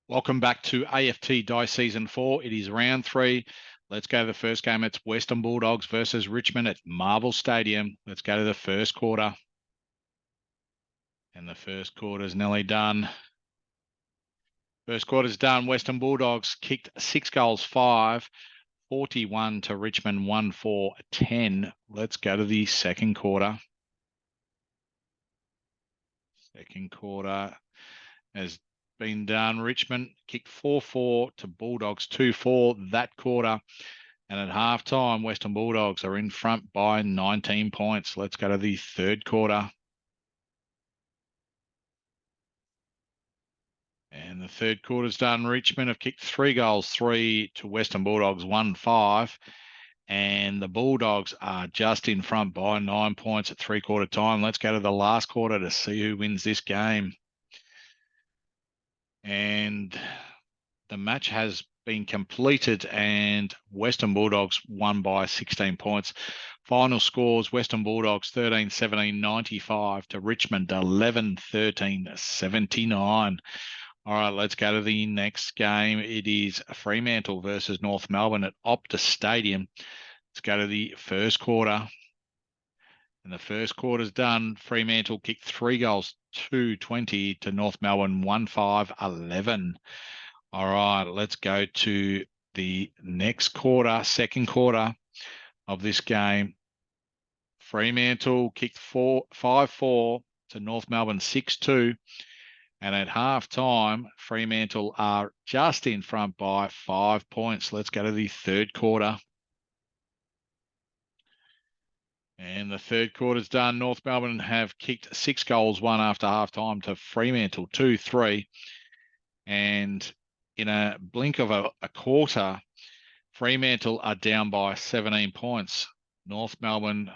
Welcome back to AFT Dice Season 4. It is round 3. Let's go to the first game. It's Western Bulldogs versus Richmond at Marvel Stadium. Let's go to the first quarter. And the first quarter is nearly done. First quarter's done. Western Bulldogs kicked 6 goals, 5. 41 to Richmond, 1-4-10. Let's go to the second quarter. Second quarter has been done. Richmond kicked 4-4 to Bulldogs 2-4 that quarter. And at halftime, Western Bulldogs are in front by 19 points. Let's go to the third quarter. And the third quarter's done. Richmond have kicked 3 goals, 3 to Western Bulldogs, 1-5. And the Bulldogs are just in front by 9 points at three-quarter time. Let's go to the last quarter to see who wins this game. And the match has been completed and Western Bulldogs won by 16 points. Final scores, Western Bulldogs 13-17-95 to Richmond 11-13-79. All right, let's go to the next game. It is Fremantle versus North Melbourne at Optus Stadium. Let's go to the first quarter. And the first quarter's done. Fremantle kicked 3 goals, 2-20 to North Melbourne, 1-5-11. All right, let's go to the next quarter, second quarter of this game. Fremantle kicked 5-4 to North Melbourne, 6-2. And at halftime, Fremantle are just in front by 5 points. Let's go to the third quarter. And the third quarter's done. North Melbourne have kicked 6 goals, 1 after halftime to Fremantle, 2-3. And in a blink of a quarter, Fremantle are down by 17 points. North Melbourne,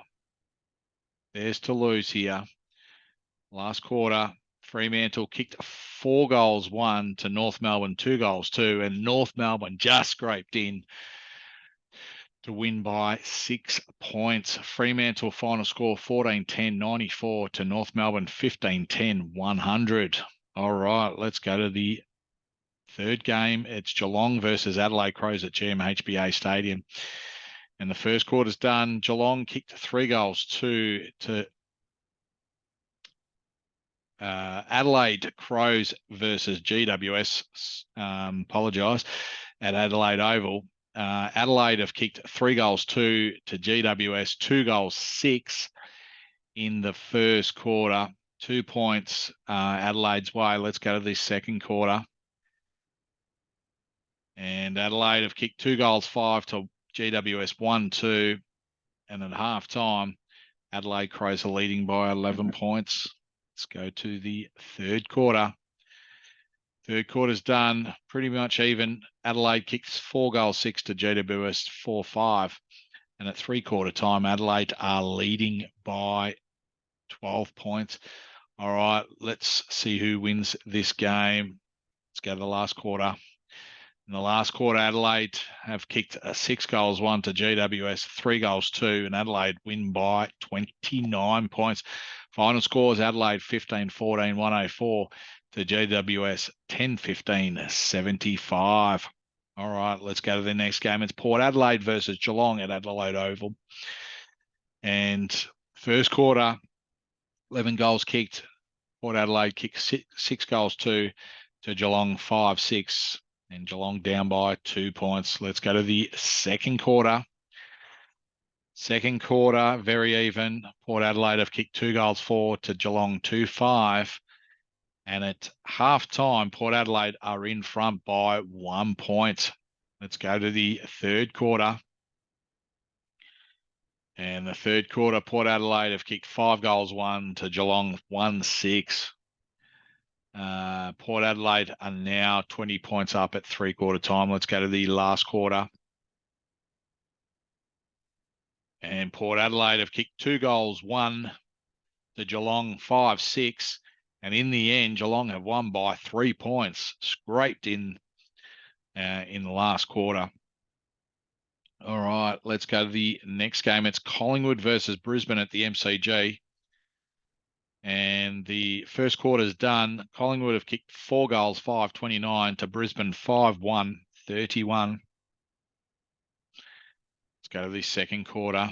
there's to lose here. Last quarter, Fremantle kicked 4 goals, 1 to North Melbourne, 2 goals, 2. And North Melbourne just scraped in to win by 6 points. Fremantle final score 14-10-94 to North Melbourne 15-10-100. All right, let's go to the third game. It's Geelong versus Adelaide Crows at GMHBA Stadium. And the first quarter's done. Geelong kicked 3 goals, 2 to Adelaide Crows versus GWS. Apologise, at Adelaide Oval. Adelaide have kicked 3 goals, 2 to GWS, 2 goals, 6 in the first quarter. 2 points Adelaide's way. Let's go to the second quarter. And Adelaide have kicked 2 goals, 5 to GWS, 1-2. And at halftime, Adelaide Crows are leading by 11 points. Let's go to the third quarter. Third quarter's done, pretty much even. Adelaide kicks 4 goals, 6 to GWS, 4-5. And at three-quarter time, Adelaide are leading by 12 points. All right, let's see who wins this game. Let's go to the last quarter. In the last quarter, Adelaide have kicked 6 goals, 1 to GWS, 3 goals, 2, and Adelaide win by 29 points. Final scores, Adelaide 15-14, 104 to GWS 10-15, 75. All right, let's go to the next game. It's Port Adelaide versus Geelong at Adelaide Oval. And first quarter, 11 goals kicked. Port Adelaide kicked 6 goals, 2 to Geelong, 5-6. And Geelong down by 2 points. Let's go to the second quarter. Second quarter, very even. Port Adelaide have kicked 2 goals, 4 to Geelong, 2-5. And at halftime, Port Adelaide are in front by 1 point. Let's go to the third quarter. And the third quarter, Port Adelaide have kicked 5 goals, 1 to Geelong, 1-6. Port Adelaide are now 20 points up at three-quarter time. Let's go to the last quarter. And Port Adelaide have kicked 2 goals, 1 to Geelong, 5-6. And in the end, Geelong have won by 3 points, scraped in the last quarter. All right, let's go to the next game. It's Collingwood versus Brisbane at the MCG. And the first quarter's done. Collingwood have kicked 4 goals, 5-29 to Brisbane 5-1, 31. Let's go to the second quarter.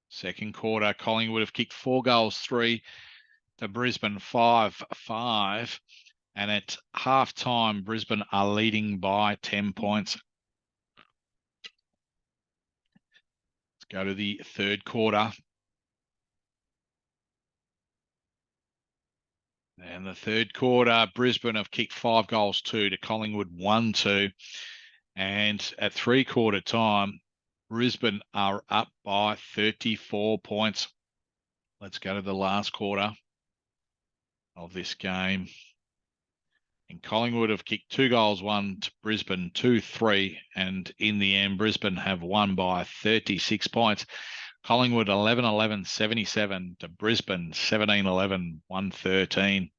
Second quarter, Collingwood have kicked 4 goals, 3 to Brisbane 5-5. And at half time, Brisbane are leading by 10 points. Let's go to the third quarter. And the third quarter, Brisbane have kicked 5 goals, 2 to Collingwood 1-2. And at 3-quarter time, Brisbane are up by 34 points. Let's go to the last quarter of this game. And Collingwood have kicked 2 goals, 1 to Brisbane 2-3. And in the end, Brisbane have won by 36 points. Collingwood 11-11, 77 to Brisbane 17-11, 113.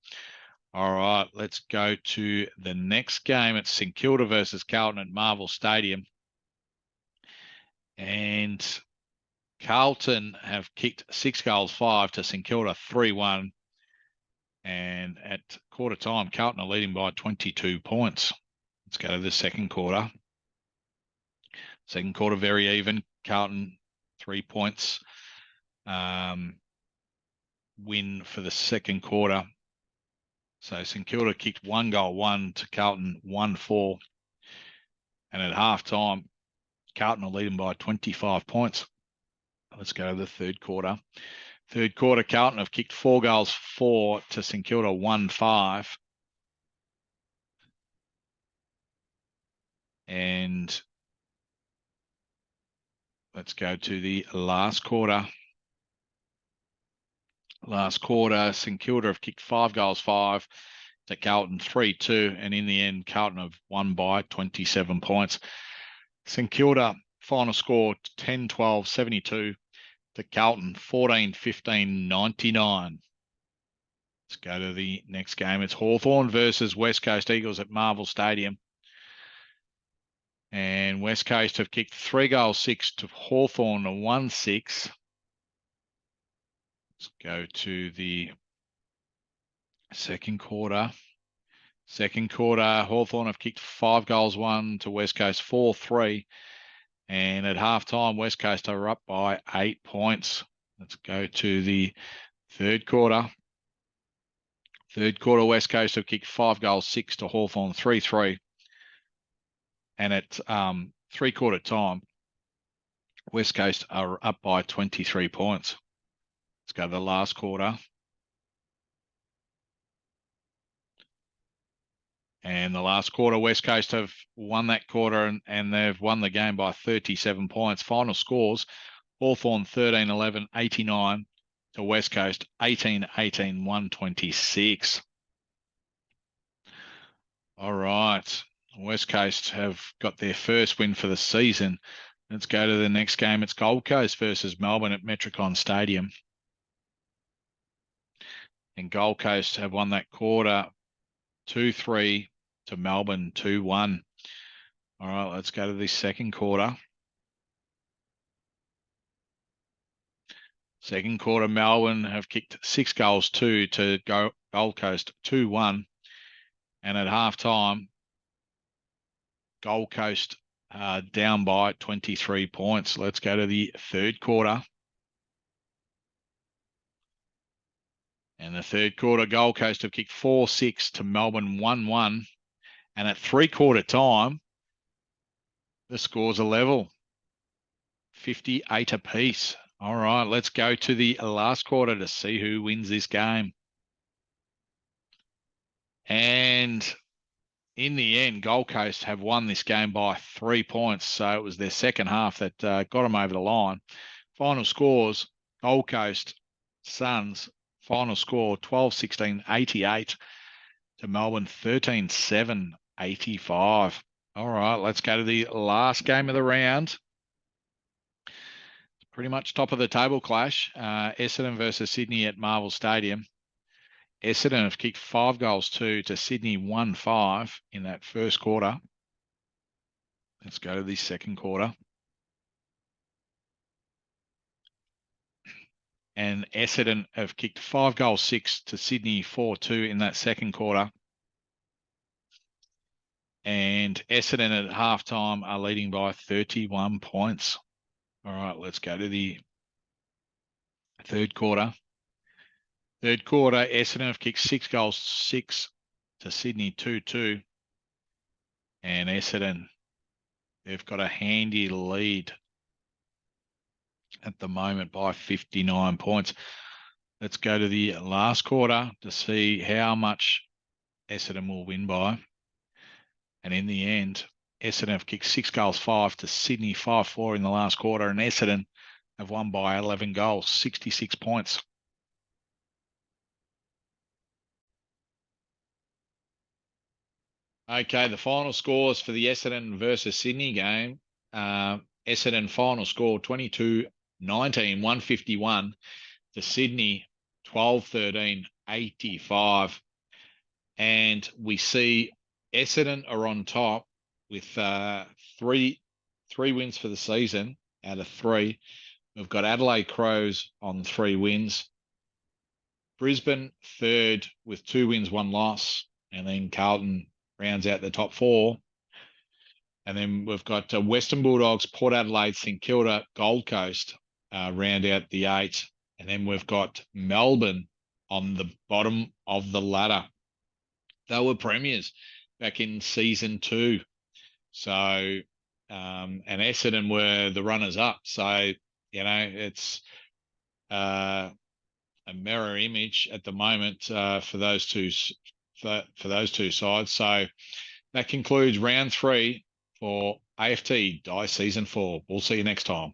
All right, let's go to the next game. It's St Kilda versus Carlton at Marvel Stadium. And Carlton have kicked 6 goals, 5 to St Kilda 3-1. And at quarter time, Carlton are leading by 22 points. Let's go to the second quarter. Second quarter, very even. Carlton, 3 points. Win for the second quarter. So St Kilda kicked 1 goal, 1 to Carlton 1-4. And at half time, Carlton are leading by 25 points. Let's go to the third quarter. Third quarter, Carlton have kicked 4 goals, 4 to St Kilda 1-5. And let's go to the last quarter. Last quarter, St Kilda have kicked 5 goals, 5 to Carlton 3-2. And in the end, Carlton have won by 27 points. St Kilda, final score 10-12, 72 to Carlton 14-15, 99. Let's go to the next game. It's Hawthorn versus West Coast Eagles at Marvel Stadium. And West Coast have kicked 3 goals, 6 to Hawthorn 1-6. Let's go to the second quarter. Second quarter, Hawthorn have kicked 5 goals, 1 to West Coast 4-3. And at halftime, West Coast are up by 8 points. Let's go to the third quarter. Third quarter, West Coast have kicked 5 goals, 6 to Hawthorn 3-3. And at 3-quarter time, West Coast are up by 23 points. Let's go to the last quarter. And the last quarter, West Coast have won that quarter and they've won the game by 37 points. Final scores, Hawthorn 13-11, 89 to West Coast 18-18, 126. All right. West Coast have got their first win for the season. Let's go to the next game. It's Gold Coast versus Melbourne at Metricon Stadium. And Gold Coast have won that quarter 2-3 to Melbourne 2-1. All right, let's go to the second quarter. Second quarter, Melbourne have kicked 6 goals, 2 to Gold Coast 2-1. And at halftime, Gold Coast down by 23 points. Let's go to the third quarter. And the third quarter, Gold Coast have kicked 4-6 to Melbourne 1-1. And at 3-quarter time, the scores are level, 58 apiece. All right, let's go to the last quarter to see who wins this game. And in the end, Gold Coast have won this game by 3 points. So it was their second half that got them over the line. Final scores, Gold Coast Suns, final score 12-16, 88 to Melbourne 13-7, 85. All right, let's go to the last game of the round. Pretty much top of the table clash. Essendon versus Sydney at Marvel Stadium. Essendon have kicked 5 goals, 2 to Sydney 1-5 in that first quarter. Let's go to the second quarter. and Essendon have kicked 5 goals 6 to Sydney 4-2 in that second quarter. And Essendon at halftime are leading by 31 points. All right, let's go to the third quarter. Third quarter, Essendon have kicked 6 goals 6 to Sydney 2-2. And Essendon, they've got a handy lead at the moment by 59 points. Let's go to the last quarter to see how much Essendon will win by. And in the end, Essendon have kicked 6 goals 5 to Sydney 5-4 in the last quarter, and Essendon have won by 11 goals, 66 points. Okay, the final scores for the Essendon versus Sydney game. Essendon final score 22-19, 151 to Sydney 12-13, 85. And we see Essendon are on top with three wins for the season out of 3. We've got Adelaide Crows on 3 wins. Brisbane third with 2 wins, 1 loss. And then Carlton rounds out the top 4. And then we've got Western Bulldogs, Port Adelaide, St Kilda, Gold Coast round out the 8. And then we've got Melbourne on the bottom of the ladder. They were premiers back in season 2. So, and Essendon were the runners up. So, you know, it's a mirror image at the moment for those two sides. So that concludes round 3 for AFT Dice Season 4. We'll see you next time.